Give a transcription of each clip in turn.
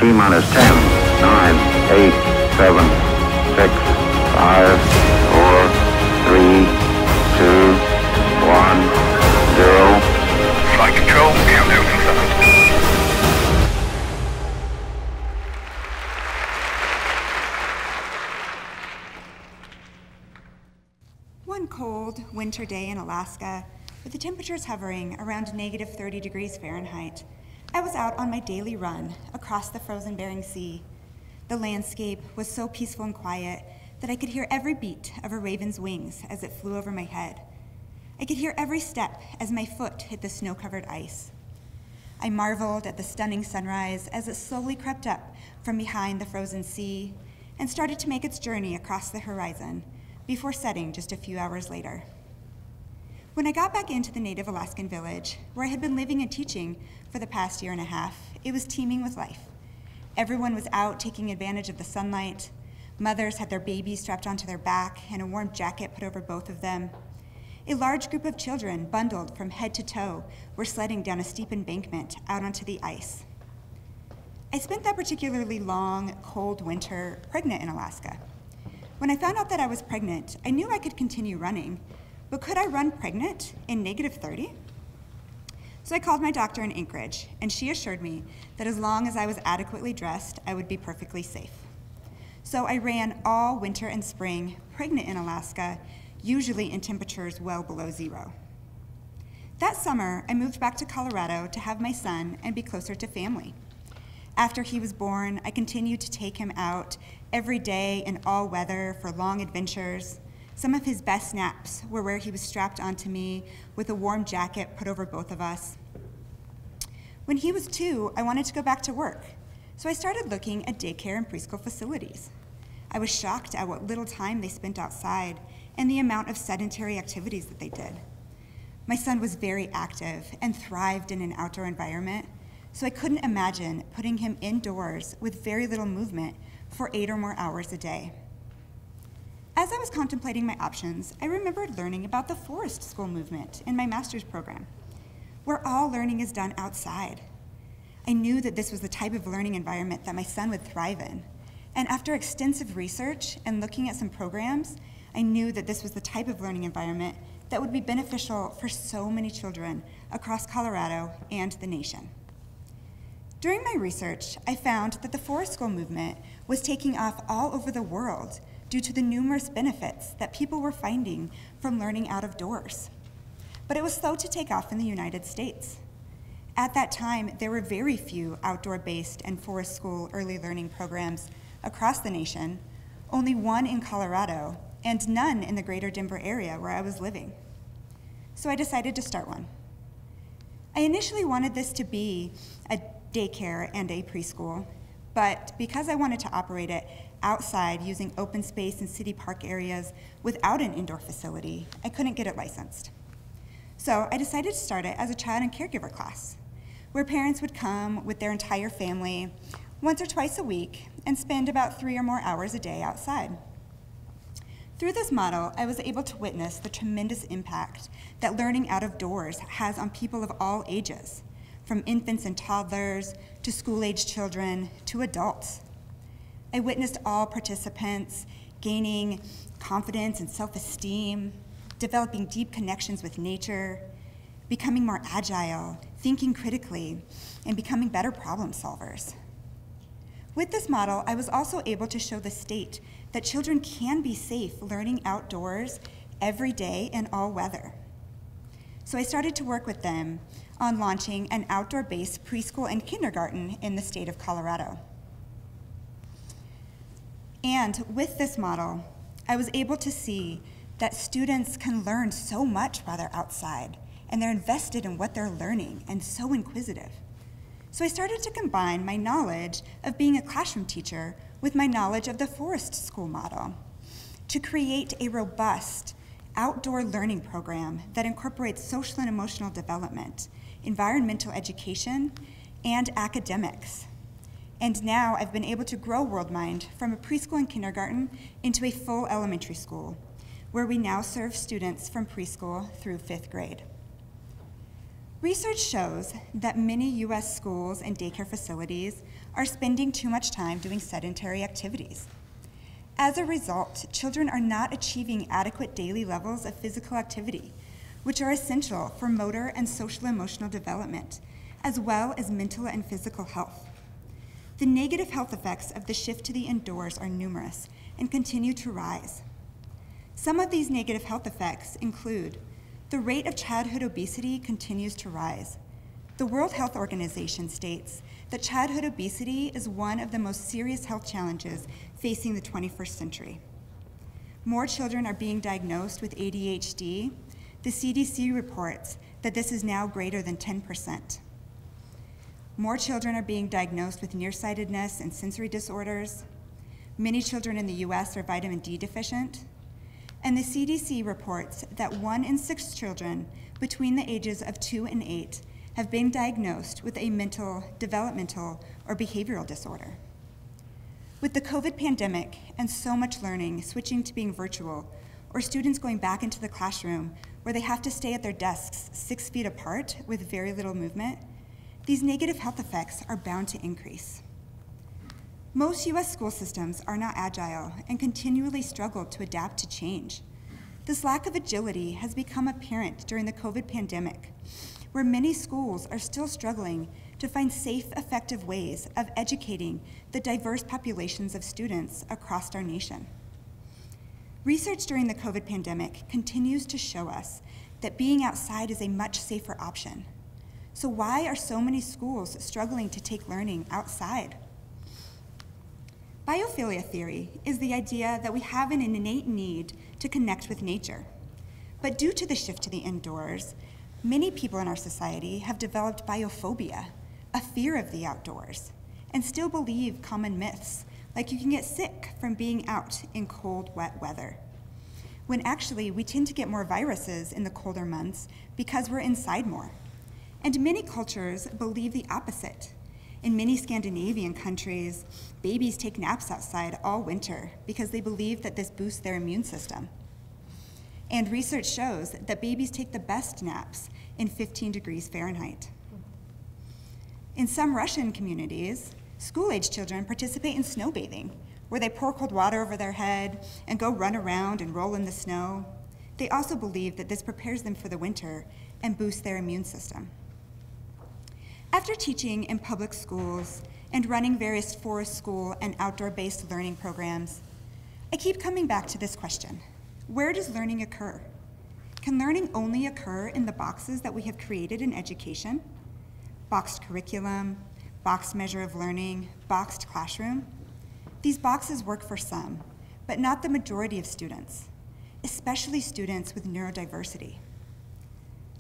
T-minus 10, 9, 8, 7, 6, 5, 4, 3, 2, 1, 0. Flight control, countdown confirmed. One cold winter day in Alaska, with the temperatures hovering around -30 degrees Fahrenheit, I was out on my daily run across the frozen Bering Sea. The landscape was so peaceful and quiet that I could hear every beat of a raven's wings as it flew over my head. I could hear every step as my foot hit the snow-covered ice. I marveled at the stunning sunrise as it slowly crept up from behind the frozen sea and started to make its journey across the horizon before setting just a few hours later. When I got back into the native Alaskan village, where I had been living and teaching for the past year and a half, it was teeming with life. Everyone was out taking advantage of the sunlight. Mothers had their babies strapped onto their back and a warm jacket put over both of them. A large group of children, bundled from head to toe, were sledding down a steep embankment out onto the ice. I spent that particularly long, cold winter pregnant in Alaska. When I found out that I was pregnant, I knew I could continue running, but could I run pregnant in -30? So I called my doctor in Anchorage, and she assured me that as long as I was adequately dressed, I would be perfectly safe. So I ran all winter and spring, pregnant in Alaska, usually in temperatures well below 0. That summer, I moved back to Colorado to have my son and be closer to family. After he was born, I continued to take him out every day in all weather for long adventures. Some of his best naps were where he was strapped onto me with a warm jacket put over both of us. When he was 2, I wanted to go back to work, so I started looking at daycare and preschool facilities. I was shocked at what little time they spent outside and the amount of sedentary activities that they did. My son was very active and thrived in an outdoor environment, so I couldn't imagine putting him indoors with very little movement for 8 or more hours a day. As I was contemplating my options, I remembered learning about the forest school movement in my master's program, where all learning is done outside. I knew that this was the type of learning environment that my son would thrive in, and after extensive research and looking at some programs, I knew that this was the type of learning environment that would be beneficial for so many children across Colorado and the nation. During my research, I found that the forest school movement was taking off all over the world due to the numerous benefits that people were finding from learning out of doors. But it was slow to take off in the United States. At that time, there were very few outdoor-based and forest school early learning programs across the nation, only one in Colorado, and none in the greater Denver area where I was living. So I decided to start one. I initially wanted this to be a daycare and a preschool, but because I wanted to operate it outside using open space and city park areas without an indoor facility, I couldn't get it licensed. So I decided to start it as a child and caregiver class, where parents would come with their entire family once or twice a week and spend about 3 or more hours a day outside. Through this model, I was able to witness the tremendous impact that learning out of doors has on people of all ages, from infants and toddlers to school-age children to adults. I witnessed all participants gaining confidence and self-esteem, developing deep connections with nature, becoming more agile, thinking critically, and becoming better problem solvers. With this model, I was also able to show the state that children can be safe learning outdoors every day in all weather. So I started to work with them on launching an outdoor-based preschool and kindergarten in the state of Colorado. And with this model, I was able to see that students can learn so much while they're outside, and they're invested in what they're learning and so inquisitive. So I started to combine my knowledge of being a classroom teacher with my knowledge of the forest school model to create a robust outdoor learning program that incorporates social and emotional development, environmental education, and academics. And now I've been able to grow WorldMind from a preschool and kindergarten into a full elementary school, where we now serve students from preschool through 5th grade. Research shows that many US schools and daycare facilities are spending too much time doing sedentary activities. As a result, children are not achieving adequate daily levels of physical activity, which are essential for motor and social emotional development, as well as mental and physical health. The negative health effects of the shift to the indoors are numerous and continue to rise. Some of these negative health effects include the rate of childhood obesity continues to rise. The World Health Organization states that childhood obesity is one of the most serious health challenges facing the 21st century. More children are being diagnosed with ADHD. The CDC reports that this is now greater than 10%. More children are being diagnosed with nearsightedness and sensory disorders. Many children in the US are vitamin D deficient. And the CDC reports that 1 in 6 children between the ages of 2 and 8 have been diagnosed with a mental, developmental, or behavioral disorder. With the COVID pandemic and so much learning switching to being virtual, or students going back into the classroom where they have to stay at their desks 6 feet apart with very little movement, these negative health effects are bound to increase. Most US school systems are not agile and continually struggle to adapt to change. This lack of agility has become apparent during the COVID pandemic, where many schools are still struggling to find safe, effective ways of educating the diverse populations of students across our nation. Research during the COVID pandemic continues to show us that being outside is a much safer option. So why are so many schools struggling to take learning outside? Biophilia theory is the idea that we have an innate need to connect with nature. But due to the shift to the indoors, many people in our society have developed biophobia, a fear of the outdoors, and still believe common myths, like you can get sick from being out in cold, wet weather, when actually we tend to get more viruses in the colder months because we're inside more. And many cultures believe the opposite. In many Scandinavian countries, babies take naps outside all winter because they believe that this boosts their immune system. And research shows that babies take the best naps in 15 degrees Fahrenheit. In some Russian communities, school-age children participate in snowbathing, where they pour cold water over their head and go run around and roll in the snow. They also believe that this prepares them for the winter and boosts their immune system. After teaching in public schools and running various forest school and outdoor-based learning programs, I keep coming back to this question: where does learning occur? Can learning only occur in the boxes that we have created in education? Boxed curriculum, boxed measure of learning, boxed classroom? These boxes work for some, but not the majority of students, especially students with neurodiversity.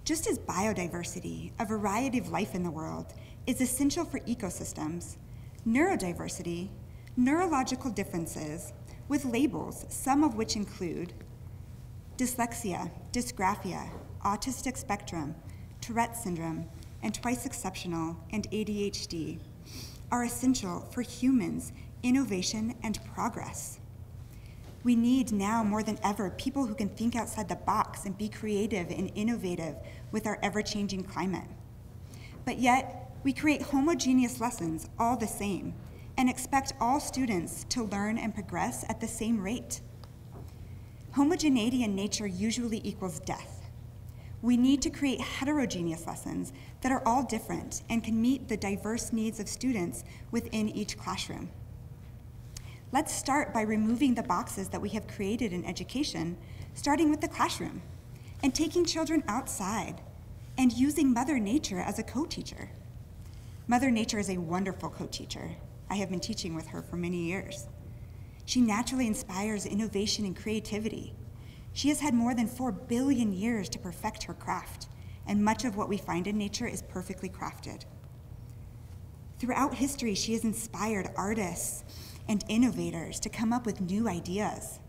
Just as biodiversity, a variety of life in the world, is essential for ecosystems, neurodiversity, neurological differences with labels, some of which include dyslexia, dysgraphia, autistic spectrum, Tourette syndrome, and twice exceptional, and ADHD, are essential for humans' innovation and progress. We need now more than ever people who can think outside the box and be creative and innovative with our ever-changing climate. But yet, we create homogeneous lessons all the same and expect all students to learn and progress at the same rate. Homogeneity in nature usually equals death. We need to create heterogeneous lessons that are all different and can meet the diverse needs of students within each classroom. Let's start by removing the boxes that we have created in education, starting with the classroom, and taking children outside, and using Mother Nature as a co-teacher. Mother Nature is a wonderful co-teacher. I have been teaching with her for many years. She naturally inspires innovation and creativity. She has had more than 4 billion years to perfect her craft, and much of what we find in nature is perfectly crafted. Throughout history, she has inspired artists and innovators to come up with new ideas.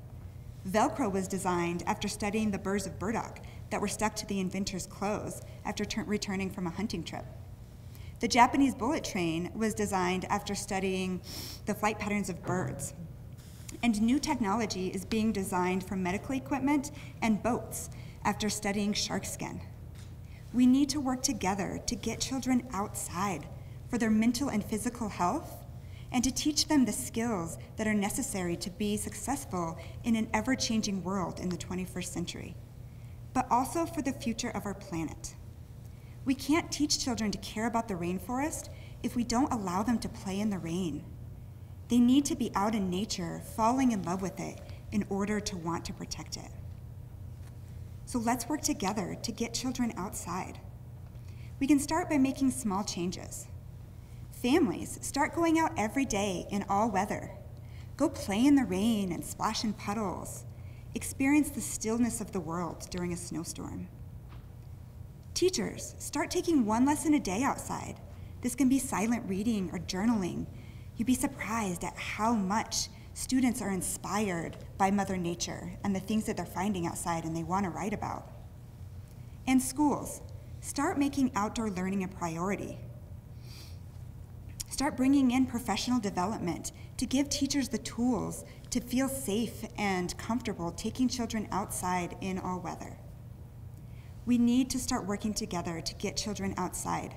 Velcro was designed after studying the burrs of burdock that were stuck to the inventor's clothes after returning from a hunting trip. The Japanese bullet train was designed after studying the flight patterns of birds. And new technology is being designed for medical equipment and boats after studying shark skin. We need to work together to get children outside for their mental and physical health and to teach them the skills that are necessary to be successful in an ever-changing world in the 21st century, but also for the future of our planet. We can't teach children to care about the rainforest if we don't allow them to play in the rain. They need to be out in nature, falling in love with it, in order to want to protect it. So let's work together to get children outside. We can start by making small changes. Families, start going out every day in all weather. Go play in the rain and splash in puddles. Experience the stillness of the world during a snowstorm. Teachers, start taking one lesson a day outside. This can be silent reading or journaling. You'd be surprised at how much students are inspired by Mother Nature and the things that they're finding outside and they want to write about. And schools, start making outdoor learning a priority. Start bringing in professional development to give teachers the tools to feel safe and comfortable taking children outside in all weather. We need to start working together to get children outside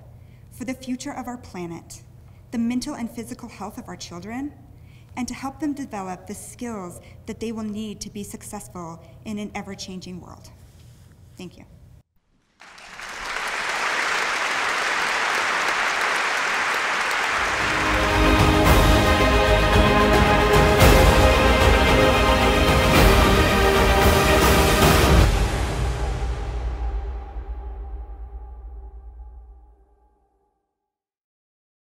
for the future of our planet, the mental and physical health of our children, and to help them develop the skills that they will need to be successful in an ever-changing world. Thank you.